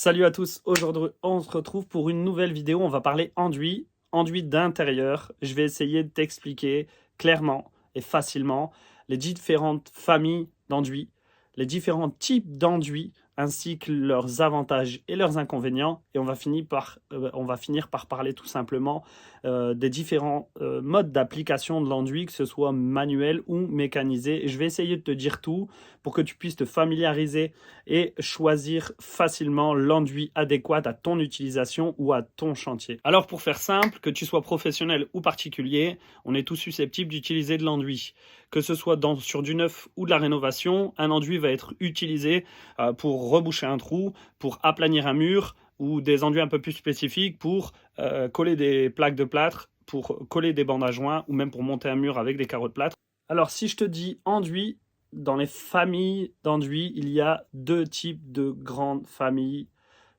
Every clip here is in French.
Salut à tous, aujourd'hui on se retrouve pour une nouvelle vidéo, on va parler enduit d'intérieur. Je vais essayer de t'expliquer clairement et facilement les différentes familles d'enduits, les différents types d'enduits ainsi que leurs avantages et leurs inconvénients. Et on va finir par parler tout simplement des différents modes d'application de l'enduit, que ce soit manuel ou mécanisé. Et je vais essayer de te dire tout pour que tu puisses te familiariser et choisir facilement l'enduit adéquat à ton utilisation ou à ton chantier. Alors pour faire simple, que tu sois professionnel ou particulier, on est tous susceptibles d'utiliser de l'enduit. Que ce soit sur du neuf ou de la rénovation, un enduit va être utilisé pour reboucher un trou, pour aplanir un mur, ou des enduits un peu plus spécifiques pour coller des plaques de plâtre, pour coller des bandes à joint, ou même pour monter un mur avec des carreaux de plâtre. Alors si je te dis enduit, dans les familles d'enduits, il y a deux types de grandes familles.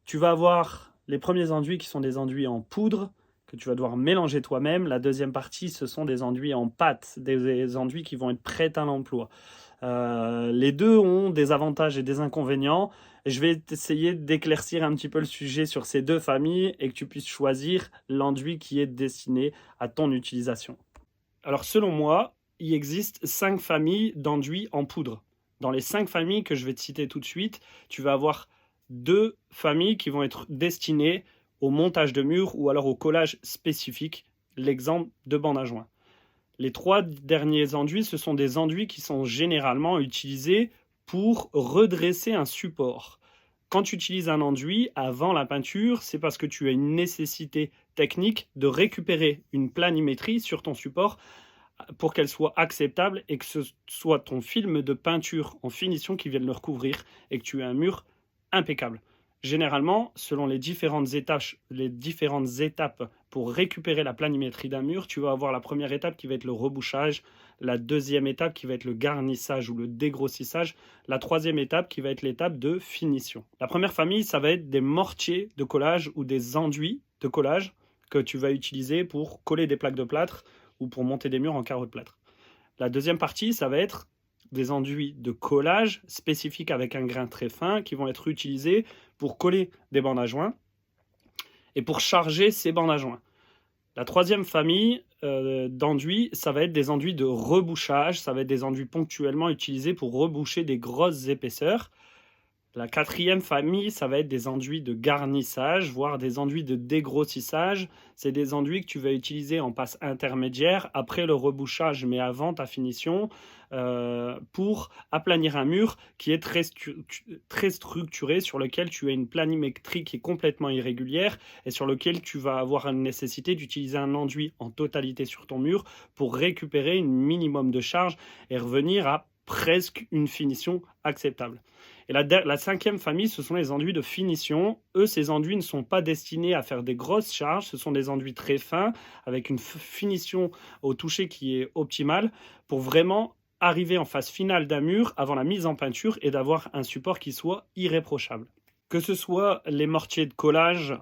Tu vas avoir les premiers enduits qui sont des enduits en poudre, que tu vas devoir mélanger toi-même. La deuxième partie, ce sont des enduits en pâte, des enduits qui vont être prêts à l'emploi. Les deux ont des avantages et des inconvénients. Je vais essayer d'éclaircir un petit peu le sujet sur ces deux familles et que tu puisses choisir l'enduit qui est destiné à ton utilisation. Alors selon moi, il existe 5 familles d'enduits en poudre. Dans les 5 familles que je vais te citer tout de suite, tu vas avoir 2 familles qui vont être destinées au montage de murs ou alors au collage spécifique, l'exemple de bande à joint. Les 3 derniers enduits, ce sont des enduits qui sont généralement utilisés pour redresser un support. Quand tu utilises un enduit avant la peinture, c'est parce que tu as une nécessité technique de récupérer une planimétrie sur ton support pour qu'elle soit acceptable et que ce soit ton film de peinture en finition qui vienne le recouvrir et que tu aies un mur impeccable. Généralement, selon les différentes étapes pour récupérer la planimétrie d'un mur, tu vas avoir la première étape qui va être le rebouchage, la deuxième étape qui va être le garnissage ou le dégrossissage, la troisième étape qui va être l'étape de finition. La première famille, ça va être des mortiers de collage ou des enduits de collage que tu vas utiliser pour coller des plaques de plâtre ou pour monter des murs en carreaux de plâtre. La deuxième partie, ça va être des enduits de collage spécifiques avec un grain très fin qui vont être utilisés pour coller des bandes à joint et pour charger ces bandes à joint. La troisième famille d'enduits, ça va être des enduits de rebouchage, ça va être des enduits ponctuellement utilisés pour reboucher des grosses épaisseurs. La quatrième famille, ça va être des enduits de garnissage, voire des enduits de dégrossissage. C'est des enduits que tu vas utiliser en passe intermédiaire après le rebouchage, mais avant ta finition, pour aplanir un mur qui est très structuré, sur lequel tu as une planimétrie qui est complètement irrégulière et sur lequel tu vas avoir une nécessité d'utiliser un enduit en totalité sur ton mur pour récupérer un minimum de charge et revenir à presque une finition acceptable. Et la cinquième famille, ce sont les enduits de finition. Eux, ces enduits ne sont pas destinés à faire des grosses charges. Ce sont des enduits très fins, avec une finition au toucher qui est optimale, pour vraiment arriver en phase finale d'un mur avant la mise en peinture et d'avoir un support qui soit irréprochable. Que ce soit les mortiers de collage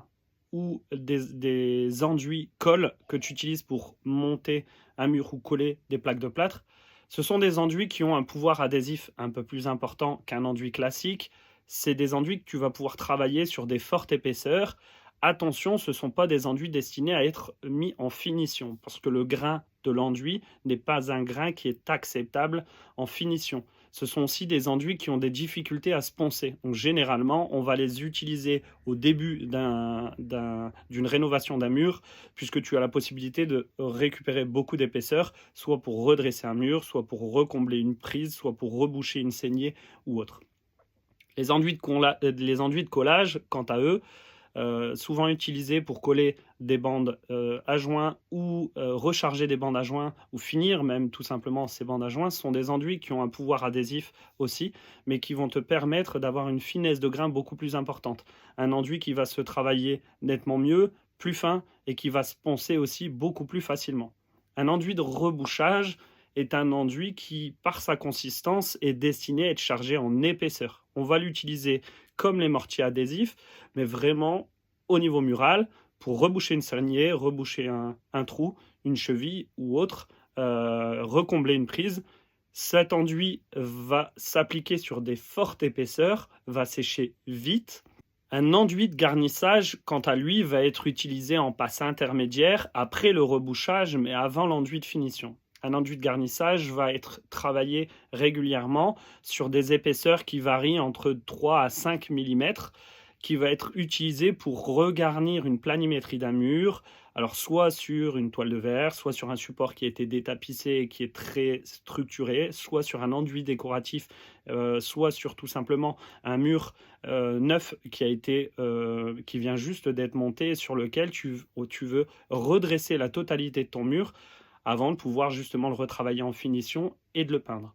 ou des enduits colle que tu utilises pour monter un mur ou coller des plaques de plâtre, ce sont des enduits qui ont un pouvoir adhésif un peu plus important qu'un enduit classique. C'est des enduits que tu vas pouvoir travailler sur des fortes épaisseurs. Attention, ce ne sont pas des enduits destinés à être mis en finition, parce que le grain de l'enduit n'est pas un grain qui est acceptable en finition. Ce sont aussi des enduits qui ont des difficultés à se poncer. Donc généralement, on va les utiliser au début d'une rénovation d'un mur, puisque tu as la possibilité de récupérer beaucoup d'épaisseur, soit pour redresser un mur, soit pour recombler une prise, soit pour reboucher une saignée ou autre. Les enduits de collage, quant à eux, souvent utilisés pour coller des bandes à joint ou recharger des bandes à joint ou finir même tout simplement ces bandes à joint, sont des enduits qui ont un pouvoir adhésif aussi, mais qui vont te permettre d'avoir une finesse de grain beaucoup plus importante. Un enduit qui va se travailler nettement mieux, plus fin et qui va se poncer aussi beaucoup plus facilement. Un enduit de rebouchage est un enduit qui, par sa consistance, est destiné à être chargé en épaisseur. On va l'utiliser comme les mortiers adhésifs, mais vraiment au niveau mural, pour reboucher une saignée, reboucher un trou, une cheville ou autre, recombler une prise. Cet enduit va s'appliquer sur des fortes épaisseurs, va sécher vite Un enduit de garnissage, quant à lui, va être utilisé en passe intermédiaire après le rebouchage, mais avant l'enduit de finition. Un enduit de garnissage va être travaillé régulièrement sur des épaisseurs qui varient entre 3 à 5 mm, qui va être utilisé pour regarnir une planimétrie d'un mur, alors soit sur une toile de verre, soit sur un support qui a été détapissé et qui est très structuré, soit sur un enduit décoratif, soit sur tout simplement un mur neuf qui vient juste d'être monté, sur lequel tu veux redresser la totalité de ton mur avant de pouvoir justement le retravailler en finition et de le peindre.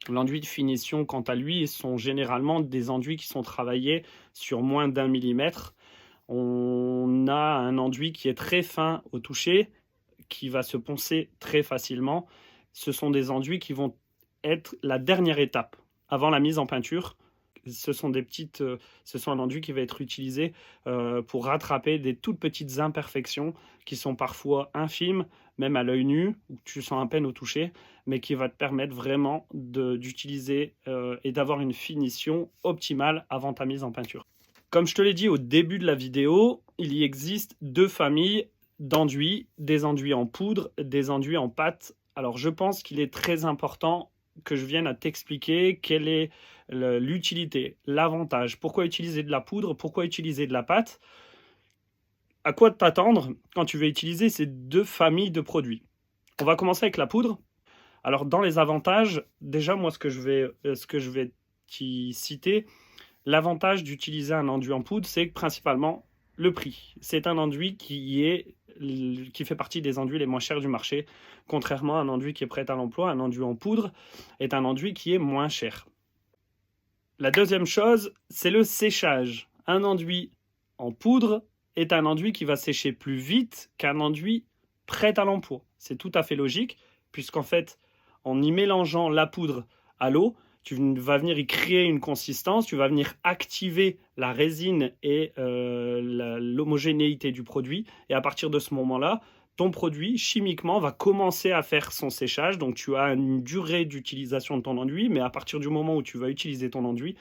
L'enduit de finition, quant à lui, sont généralement des enduits qui sont travaillés sur moins d'1 millimètre. On a un enduit qui est très fin au toucher, qui va se poncer très facilement. Ce sont des enduits qui vont être la dernière étape avant la mise en peinture. Ce sont un enduit qui va être utilisé pour rattraper des toutes petites imperfections qui sont parfois infimes, même à l'œil nu, où tu sens à peine au toucher, mais qui va te permettre vraiment d'utiliser et d'avoir une finition optimale avant ta mise en peinture. Comme je te l'ai dit au début de la vidéo, il y existe deux familles d'enduits, des enduits en poudre, des enduits en pâte. Alors je pense qu'il est très important que je vienne à t'expliquer quelle est l'utilité, l'avantage, pourquoi utiliser de la poudre, pourquoi utiliser de la pâte, à quoi t'attendre quand tu veux utiliser ces deux familles de produits. On va commencer avec la poudre. Alors dans les avantages, déjà moi ce que je vais t'y citer, l'avantage d'utiliser un enduit en poudre, c'est principalement le prix. C'est un enduit qui fait partie des enduits les moins chers du marché, contrairement à un enduit qui est prêt à l'emploi. Un enduit en poudre est un enduit qui est moins cher. La deuxième chose, c'est le séchage. Un enduit en poudre est un enduit qui va sécher plus vite qu'un enduit prêt à l'emploi. C'est tout à fait logique, puisqu'en fait, en y mélangeant la poudre à l'eau, tu vas venir y créer une consistance, tu vas venir activer la résine et l'homogénéité du produit. Et à partir de ce moment-là, ton produit, chimiquement, va commencer à faire son séchage. Donc, tu as une durée d'utilisation de ton enduit, mais à partir du moment où tu vas utiliser ton enduit,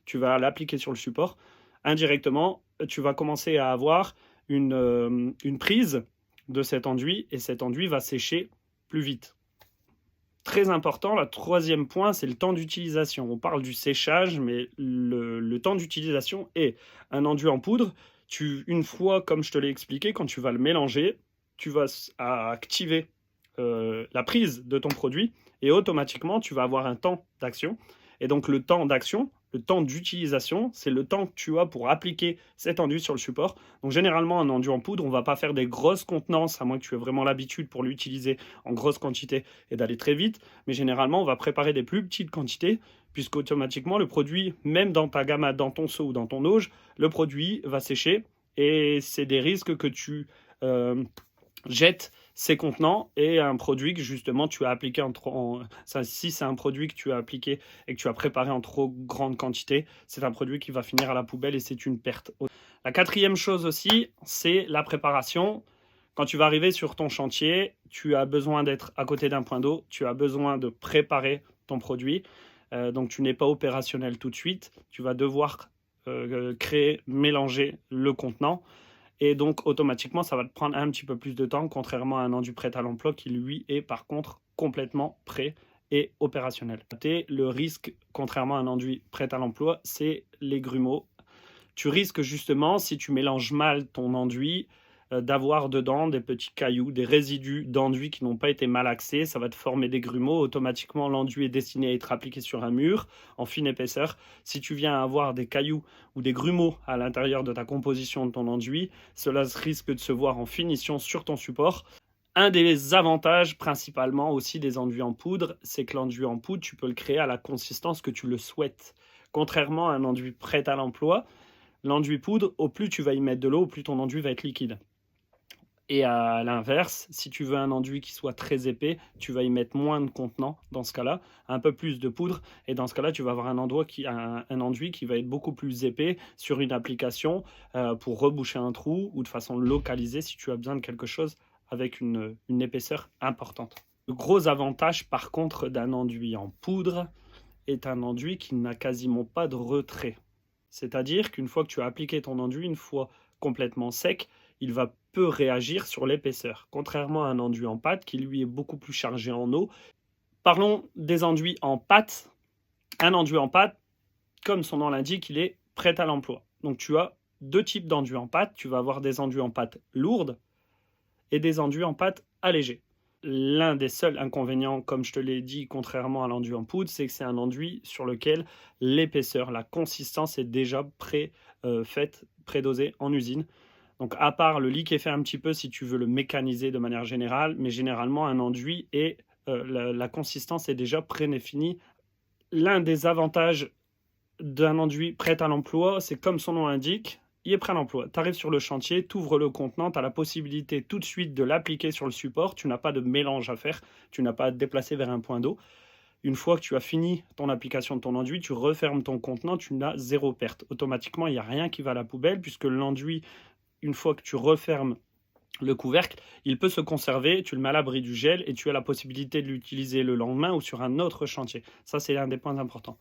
tu vas l'appliquer sur le support. Indirectement, tu vas commencer à avoir une prise de cet enduit, et cet enduit va sécher plus vite. Très important, le troisième point, c'est le temps d'utilisation. On parle du séchage, mais le temps d'utilisation est un enduit en poudre. Une fois, comme je te l'ai expliqué, quand tu vas le mélanger, tu vas activer la prise de ton produit et automatiquement, tu vas avoir un temps d'action. Et donc, le temps d'action, le temps d'utilisation, c'est le temps que tu as pour appliquer cet enduit sur le support. Donc, généralement, un enduit en poudre, on ne va pas faire des grosses contenances, à moins que tu aies vraiment l'habitude pour l'utiliser en grosse quantité et d'aller très vite. Mais généralement, on va préparer des plus petites quantités, puisqu'automatiquement, le produit, même dans ta gamme, dans ton seau ou dans ton auge, le produit va sécher. Et c'est des risques que tu jettes ces contenants et un produit que justement tu as appliqué si c'est un produit que tu as appliqué et que tu as préparé en trop grande quantité, c'est un produit qui va finir à la poubelle et c'est une perte. La quatrième chose aussi, c'est la préparation. Quand tu vas arriver sur ton chantier, tu as besoin d'être à côté d'un point d'eau, tu as besoin de préparer ton produit, donc tu n'es pas opérationnel tout de suite, tu vas devoir créer, mélanger le contenant. Et donc, automatiquement, ça va te prendre un petit peu plus de temps, contrairement à un enduit prêt à l'emploi qui, lui, est par contre complètement prêt et opérationnel. Le risque, contrairement à un enduit prêt à l'emploi, c'est les grumeaux. Tu risques justement, si tu mélanges mal ton enduit, d'avoir dedans des petits cailloux, des résidus d'enduit qui n'ont pas été malaxés. Ça va te former des grumeaux. Automatiquement, l'enduit est destiné à être appliqué sur un mur en fine épaisseur. Si tu viens avoir des cailloux ou des grumeaux à l'intérieur de ta composition de ton enduit, cela risque de se voir en finition sur ton support. Un des avantages principalement aussi des enduits en poudre, c'est que l'enduit en poudre, tu peux le créer à la consistance que tu le souhaites. Contrairement à un enduit prêt à l'emploi, l'enduit poudre, au plus tu vas y mettre de l'eau, au plus ton enduit va être liquide. Et à l'inverse, si tu veux un enduit qui soit très épais, tu vas y mettre moins de contenant dans ce cas-là, un peu plus de poudre, et dans ce cas-là, tu vas avoir un enduit qui va être beaucoup plus épais sur une application pour reboucher un trou ou de façon localisée si tu as besoin de quelque chose avec une épaisseur importante. Le gros avantage par contre d'un enduit en poudre est un enduit qui n'a quasiment pas de retrait. C'est-à-dire qu'une fois que tu as appliqué ton enduit, une fois complètement sec, il va peu réagir sur l'épaisseur, contrairement à un enduit en pâte qui lui est beaucoup plus chargé en eau. Parlons des enduits en pâte. Un enduit en pâte, comme son nom l'indique, il est prêt à l'emploi. Donc tu as deux types d'enduits en pâte. Tu vas avoir des enduits en pâte lourdes et des enduits en pâte allégés. L'un des seuls inconvénients, comme je te l'ai dit, contrairement à l'enduit en poudre, c'est que c'est un enduit sur lequel l'épaisseur, la consistance est déjà faite, prédosée en usine. Donc à part le liquéfier un petit peu si tu veux le mécaniser de manière générale, mais généralement un enduit et la consistance est déjà prédéfinie. L'un des avantages d'un enduit prêt à l'emploi, c'est comme son nom l'indique, il est prêt à l'emploi. Tu arrives sur le chantier, tu ouvres le contenant, tu as la possibilité tout de suite de l'appliquer sur le support, tu n'as pas de mélange à faire, tu n'as pas à te déplacer vers un point d'eau. Une fois que tu as fini ton application de ton enduit, tu refermes ton contenant, tu n'as zéro perte. Automatiquement, il n'y a rien qui va à la poubelle puisque l'enduit, une fois que tu refermes le couvercle, il peut se conserver, tu le mets à l'abri du gel et tu as la possibilité de l'utiliser le lendemain ou sur un autre chantier. Ça, c'est l'un des points importants.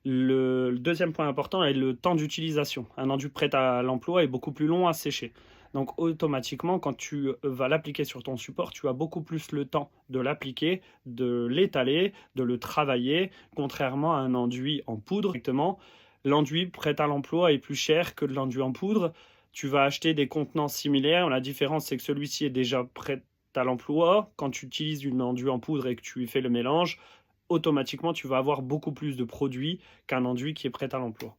Le deuxième point important est le temps d'utilisation. Un enduit prêt à l'emploi est beaucoup plus long à sécher. Donc automatiquement, quand tu vas l'appliquer sur ton support, tu as beaucoup plus le temps de l'appliquer, de l'étaler, de le travailler, contrairement à un enduit en poudre. Directement, l'enduit prêt à l'emploi est plus cher que l'enduit en poudre. Tu vas acheter des contenants similaires. La différence, c'est que celui-ci est déjà prêt à l'emploi. Quand tu utilises une enduit en poudre et que tu fais le mélange, automatiquement, tu vas avoir beaucoup plus de produits qu'un enduit qui est prêt à l'emploi.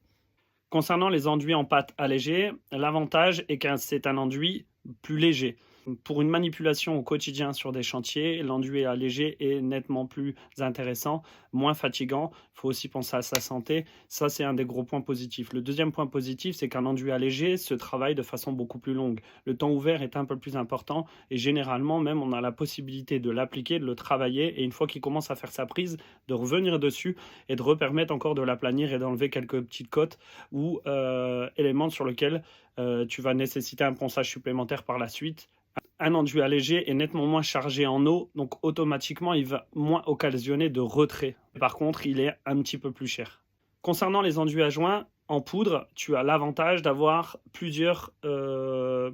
Concernant les enduits en pâte allégés, l'avantage est que c'est un enduit plus léger. Pour une manipulation au quotidien sur des chantiers, l'enduit allégé est nettement plus intéressant, moins fatigant. Il faut aussi penser à sa santé. Ça, c'est un des gros points positifs. Le deuxième point positif, c'est qu'un enduit allégé se travaille de façon beaucoup plus longue. Le temps ouvert est un peu plus important et généralement, même, on a la possibilité de l'appliquer, de le travailler et une fois qu'il commence à faire sa prise, de revenir dessus et de repermettre encore de l'aplanir et d'enlever quelques petites côtes ou éléments sur lesquels tu vas nécessiter un ponçage supplémentaire par la suite. Un enduit allégé est nettement moins chargé en eau, donc automatiquement il va moins occasionner de retrait. Par contre, il est un petit peu plus cher. Concernant les enduits à joint, en poudre, tu as l'avantage d'avoir plusieurs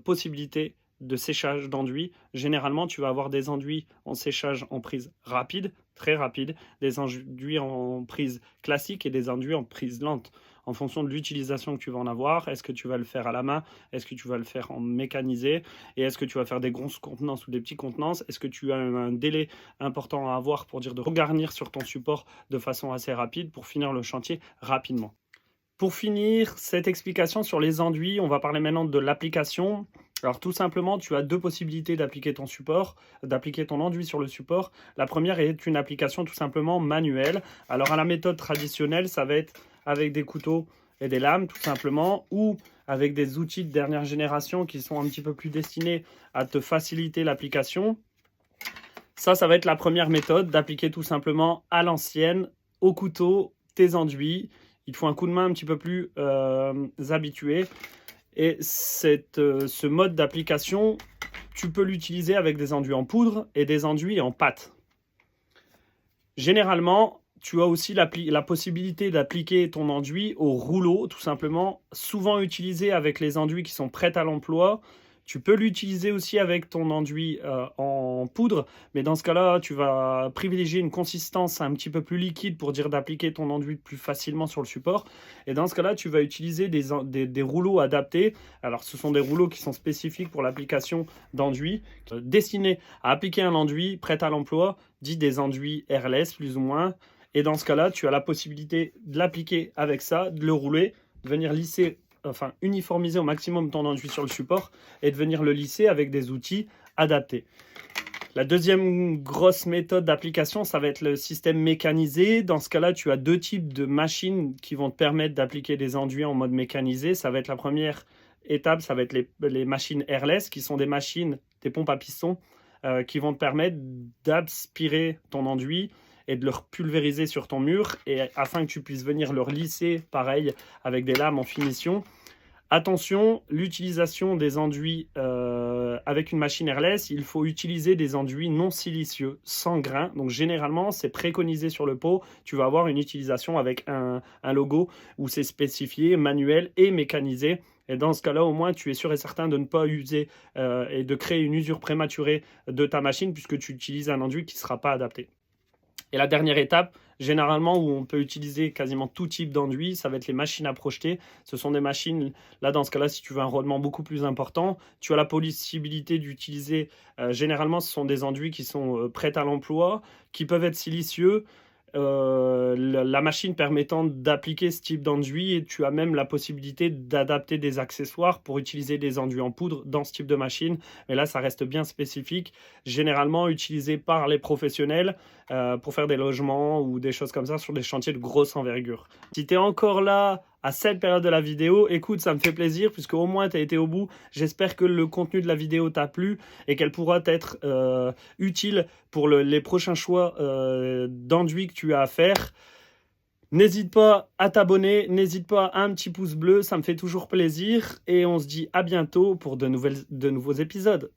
possibilités de séchage d'enduits. Généralement, tu vas avoir des enduits en séchage en prise rapide, très rapide, des enduits en prise classique et des enduits en prise lente. En fonction de l'utilisation que tu vas en avoir, est-ce que tu vas le faire à la main, est-ce que tu vas le faire en mécanisé, et est-ce que tu vas faire des grosses contenances ou des petits contenances, est-ce que tu as un délai important à avoir pour dire de regarnir sur ton support de façon assez rapide pour finir le chantier rapidement. Pour finir cette explication sur les enduits, on va parler maintenant de l'application. Alors tout simplement, tu as deux possibilités d'appliquer ton support, d'appliquer ton enduit sur le support. La première est une application tout simplement manuelle. Alors à la méthode traditionnelle, ça va être avec des couteaux et des lames tout simplement, ou avec des outils de dernière génération qui sont un petit peu plus destinés à te faciliter l'application. Ça va être la première méthode d'appliquer tout simplement à l'ancienne, au couteau, tes enduits. Il te faut un coup de main un petit peu plus habitué. Et ce mode d'application, tu peux l'utiliser avec des enduits en poudre et des enduits en pâte. Généralement, tu as aussi la possibilité d'appliquer ton enduit au rouleau, tout simplement, souvent utilisé avec les enduits qui sont prêts à l'emploi. Tu peux l'utiliser aussi avec ton enduit en poudre, mais dans ce cas-là, tu vas privilégier une consistance un petit peu plus liquide pour dire d'appliquer ton enduit plus facilement sur le support. Et dans ce cas-là, tu vas utiliser des rouleaux adaptés. Alors, ce sont des rouleaux qui sont spécifiques pour l'application d'enduit, destinés à appliquer un enduit prêt à l'emploi, dit des enduits airless plus ou moins. Et dans ce cas-là, tu as la possibilité de l'appliquer avec ça, de le rouler, de venir lisser, enfin uniformiser au maximum ton enduit sur le support et de venir le lisser avec des outils adaptés. La deuxième grosse méthode d'application, ça va être le système mécanisé. Dans ce cas-là, tu as deux types de machines qui vont te permettre d'appliquer des enduits en mode mécanisé. Ça va être la première étape, ça va être les machines airless, qui sont des machines, des pompes à piston, qui vont te permettre d'aspirer ton enduit et de le pulvériser sur ton mur, et afin que tu puisses venir le lisser, pareil, avec des lames en finition. Attention, l'utilisation des enduits avec une machine airless, il faut utiliser des enduits non silicieux, sans grains. Donc généralement, c'est préconisé sur le pot. Tu vas avoir une utilisation avec un logo où c'est spécifié, manuel et mécanisé. Et dans ce cas-là, au moins, tu es sûr et certain de ne pas user et de créer une usure prématurée de ta machine puisque tu utilises un enduit qui ne sera pas adapté. Et la dernière étape, généralement où on peut utiliser quasiment tout type d'enduit, ça va être les machines à projeter. Ce sont des machines, là dans ce cas-là, si tu veux un rendement beaucoup plus important, tu as la possibilité d'utiliser, généralement ce sont des enduits qui sont prêts à l'emploi, qui peuvent être silicieux, la machine permettant d'appliquer ce type d'enduit et tu as même la possibilité d'adapter des accessoires pour utiliser des enduits en poudre dans ce type de machine. Mais là, ça reste bien spécifique, généralement utilisé par les professionnels pour faire des logements ou des choses comme ça sur des chantiers de grosse envergure. Si tu es encore là à cette période de la vidéo, écoute, ça me fait plaisir puisque au moins tu as été au bout. J'espère que le contenu de la vidéo t'a plu et qu'elle pourra être utile pour les prochains choix d'enduit que tu as à faire. N'hésite pas à t'abonner, n'hésite pas à un petit pouce bleu, ça me fait toujours plaisir et on se dit à bientôt pour de nouveaux épisodes.